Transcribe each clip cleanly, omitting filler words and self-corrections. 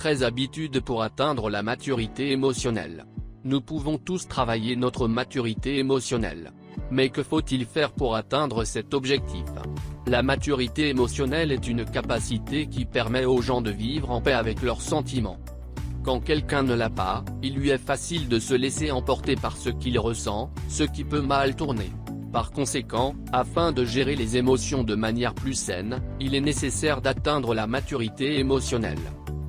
13 habitudes pour atteindre la maturité émotionnelle. Nous pouvons tous travailler notre maturité émotionnelle. Mais que faut-il faire pour atteindre cet objectif? La maturité émotionnelle est une capacité qui permet aux gens de vivre en paix avec leurs sentiments. Quand quelqu'un ne l'a pas, il lui est facile de se laisser emporter par ce qu'il ressent, ce qui peut mal tourner. Par conséquent, afin de gérer les émotions de manière plus saine, il est nécessaire d'atteindre la maturité émotionnelle.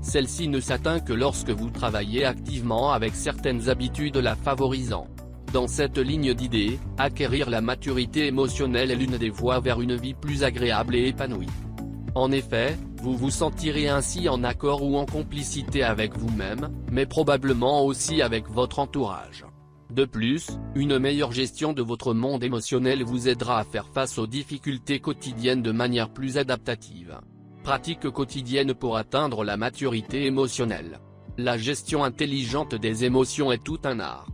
Celle-ci ne s'atteint que lorsque vous travaillez activement avec certaines habitudes la favorisant. Dans cette ligne d'idées, acquérir la maturité émotionnelle est l'une des voies vers une vie plus agréable et épanouie. En effet, vous vous sentirez ainsi en accord ou en complicité avec vous-même, mais probablement aussi avec votre entourage. De plus, une meilleure gestion de votre monde émotionnel vous aidera à faire face aux difficultés quotidiennes de manière plus adaptative. Pratique quotidienne pour atteindre la maturité émotionnelle. La gestion intelligente des émotions est tout un art.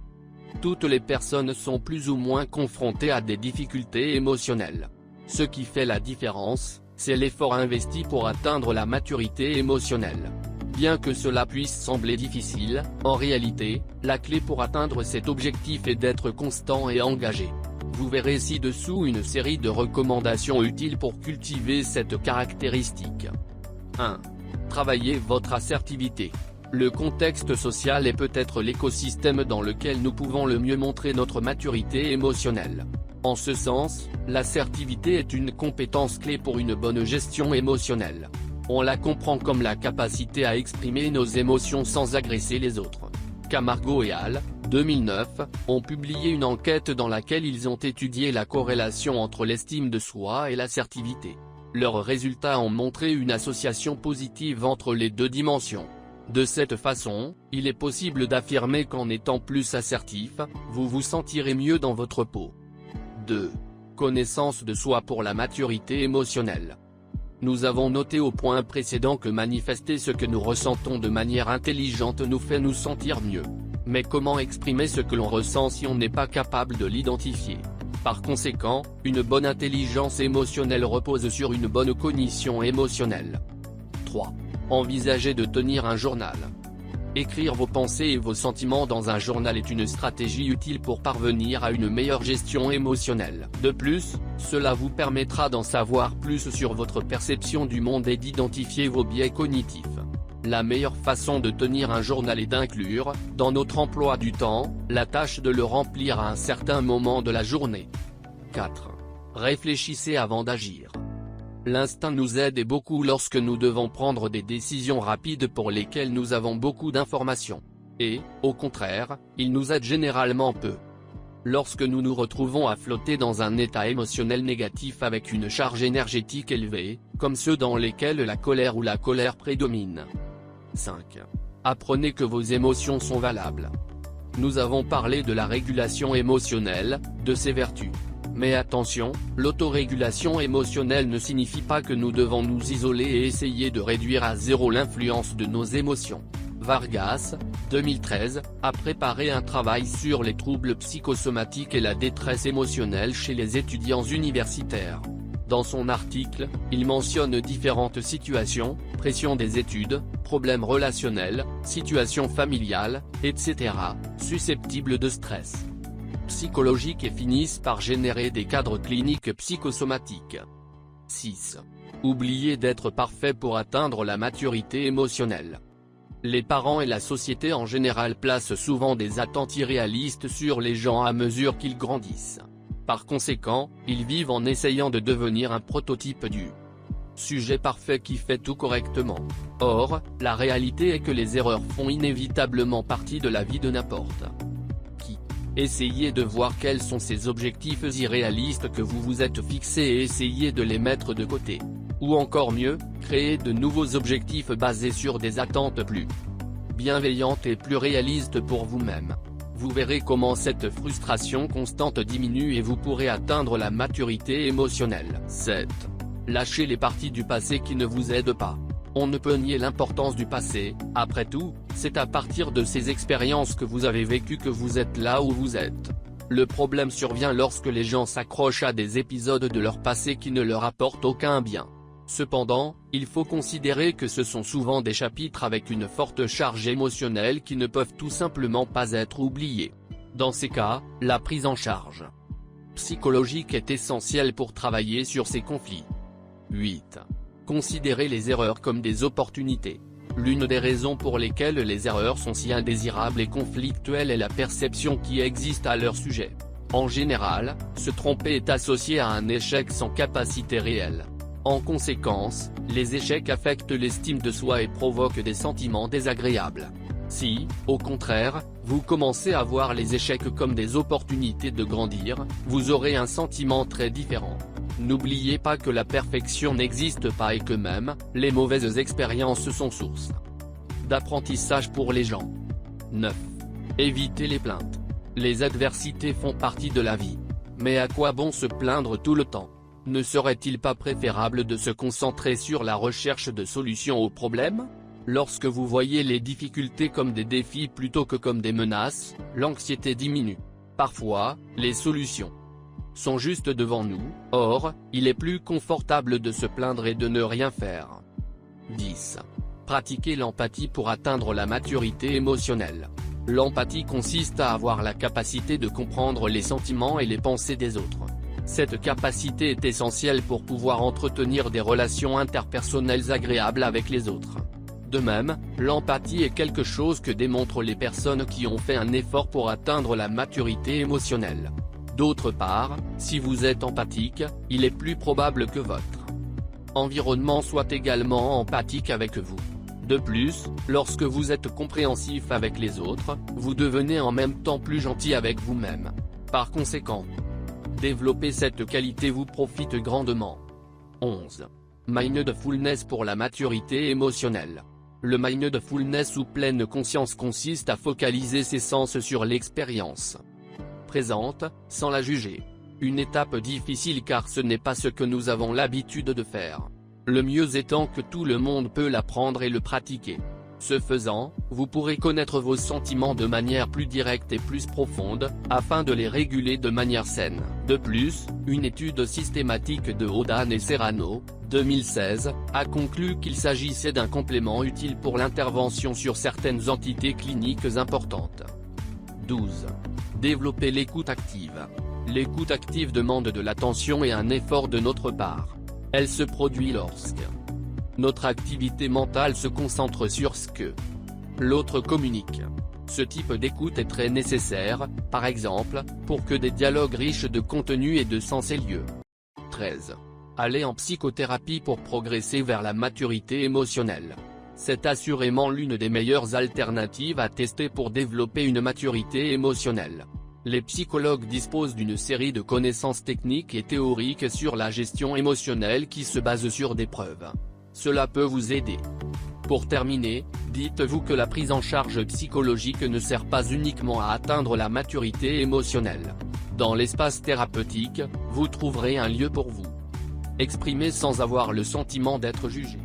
Toutes les personnes sont plus ou moins confrontées à des difficultés émotionnelles. Ce qui fait la différence, c'est l'effort investi pour atteindre la maturité émotionnelle. Bien que cela puisse sembler difficile, en réalité, la clé pour atteindre cet objectif est d'être constant et engagé. Vous verrez ci-dessous une série de recommandations utiles pour cultiver cette caractéristique. 1. Travaillez votre assertivité. Le contexte social est peut-être l'écosystème dans lequel nous pouvons le mieux montrer notre maturité émotionnelle. En ce sens, l'assertivité est une compétence clé pour une bonne gestion émotionnelle. On la comprend comme la capacité à exprimer nos émotions sans agresser les autres. Camargo et al., 2009, ont publié une enquête dans laquelle ils ont étudié la corrélation entre l'estime de soi et l'assertivité. Leurs résultats ont montré une association positive entre les deux dimensions. De cette façon, il est possible d'affirmer qu'en étant plus assertif, vous vous sentirez mieux dans votre peau. 2. Connaissance de soi pour la maturité émotionnelle. Nous avons noté au point précédent que manifester ce que nous ressentons de manière intelligente nous fait nous sentir mieux. Mais comment exprimer ce que l'on ressent si on n'est pas capable de l'identifier? Par conséquent, une bonne intelligence émotionnelle repose sur une bonne cognition émotionnelle. 3. Envisagez de tenir un journal. Écrire vos pensées et vos sentiments dans un journal est une stratégie utile pour parvenir à une meilleure gestion émotionnelle. De plus, cela vous permettra d'en savoir plus sur votre perception du monde et d'identifier vos biais cognitifs. La meilleure façon de tenir un journal est d'inclure, dans notre emploi du temps, la tâche de le remplir à un certain moment de la journée. 4. Réfléchissez avant d'agir. L'instinct nous aide et beaucoup lorsque nous devons prendre des décisions rapides pour lesquelles nous avons beaucoup d'informations. Et, au contraire, il nous aide généralement peu. Lorsque nous nous retrouvons à flotter dans un état émotionnel négatif avec une charge énergétique élevée, comme ceux dans lesquels la colère ou la colère prédomine. 5. Apprenez que vos émotions sont valables. Nous avons parlé de la régulation émotionnelle, de ses vertus. Mais attention, l'autorégulation émotionnelle ne signifie pas que nous devons nous isoler et essayer de réduire à zéro l'influence de nos émotions. Vargas, 2013, a préparé un travail sur les troubles psychosomatiques et la détresse émotionnelle chez les étudiants universitaires. Dans son article, il mentionne différentes situations, pression des études, problèmes relationnels, situations familiales, etc., susceptibles de stress psychologique et finissent par générer des cadres cliniques psychosomatiques. 6. Oubliez d'être parfait pour atteindre la maturité émotionnelle. Les parents et la société en général placent souvent des attentes irréalistes sur les gens à mesure qu'ils grandissent. Par conséquent, ils vivent en essayant de devenir un prototype du sujet parfait qui fait tout correctement. Or, la réalité est que les erreurs font inévitablement partie de la vie de n'importe qui. Essayez de voir quels sont ces objectifs irréalistes que vous vous êtes fixés et essayez de les mettre de côté. Ou encore mieux, créez de nouveaux objectifs basés sur des attentes plus bienveillantes et plus réalistes pour vous-même. Vous verrez comment cette frustration constante diminue et vous pourrez atteindre la maturité émotionnelle. 7. Lâchez les parties du passé qui ne vous aident pas. On ne peut nier l'importance du passé, après tout, c'est à partir de ces expériences que vous avez vécues que vous êtes là où vous êtes. Le problème survient lorsque les gens s'accrochent à des épisodes de leur passé qui ne leur apportent aucun bien. Cependant, il faut considérer que ce sont souvent des chapitres avec une forte charge émotionnelle qui ne peuvent tout simplement pas être oubliés. Dans ces cas, la prise en charge psychologique est essentielle pour travailler sur ces conflits. 8. Considérez les erreurs comme des opportunités. L'une des raisons pour lesquelles les erreurs sont si indésirables et conflictuelles est la perception qui existe à leur sujet. En général, se tromper est associé à un échec sans capacité réelle. En conséquence, les échecs affectent l'estime de soi et provoquent des sentiments désagréables. Si, au contraire, vous commencez à voir les échecs comme des opportunités de grandir, vous aurez un sentiment très différent. N'oubliez pas que la perfection n'existe pas et que même, les mauvaises expériences sont source d'apprentissage pour les gens. 9. Évitez les plaintes. Les adversités font partie de la vie. Mais à quoi bon se plaindre tout le temps? Ne serait-il pas préférable de se concentrer sur la recherche de solutions aux problèmes? Lorsque vous voyez les difficultés comme des défis plutôt que comme des menaces, l'anxiété diminue. Parfois, les solutions sont juste devant nous, or, il est plus confortable de se plaindre et de ne rien faire. 10. Pratiquez l'empathie pour atteindre la maturité émotionnelle. L'empathie consiste à avoir la capacité de comprendre les sentiments et les pensées des autres. Cette capacité est essentielle pour pouvoir entretenir des relations interpersonnelles agréables avec les autres. De même, l'empathie est quelque chose que démontrent les personnes qui ont fait un effort pour atteindre la maturité émotionnelle. D'autre part, si vous êtes empathique, il est plus probable que votre environnement soit également empathique avec vous. De plus, lorsque vous êtes compréhensif avec les autres, vous devenez en même temps plus gentil avec vous-même. Par conséquent, développer cette qualité vous profite grandement. 11. Mindfulness pour la maturité émotionnelle. Le mindfulness ou pleine conscience consiste à focaliser ses sens sur l'expérience présente, sans la juger. Une étape difficile car ce n'est pas ce que nous avons l'habitude de faire. Le mieux étant que tout le monde peut l'apprendre et le pratiquer. Ce faisant, vous pourrez connaître vos sentiments de manière plus directe et plus profonde, afin de les réguler de manière saine. De plus, une étude systématique de Hodan et Serrano, 2016, a conclu qu'il s'agissait d'un complément utile pour l'intervention sur certaines entités cliniques importantes. 12. Développer l'écoute active. L'écoute active demande de l'attention et un effort de notre part. Elle se produit lorsque notre activité mentale se concentre sur ce que l'autre communique. Ce type d'écoute est très nécessaire, par exemple, pour que des dialogues riches de contenu et de sens aient lieu. 13. Aller en psychothérapie pour progresser vers la maturité émotionnelle. C'est assurément l'une des meilleures alternatives à tester pour développer une maturité émotionnelle. Les psychologues disposent d'une série de connaissances techniques et théoriques sur la gestion émotionnelle qui se basent sur des preuves. Cela peut vous aider. Pour terminer, dites-vous que la prise en charge psychologique ne sert pas uniquement à atteindre la maturité émotionnelle. Dans l'espace thérapeutique, vous trouverez un lieu pour vous exprimer sans avoir le sentiment d'être jugé.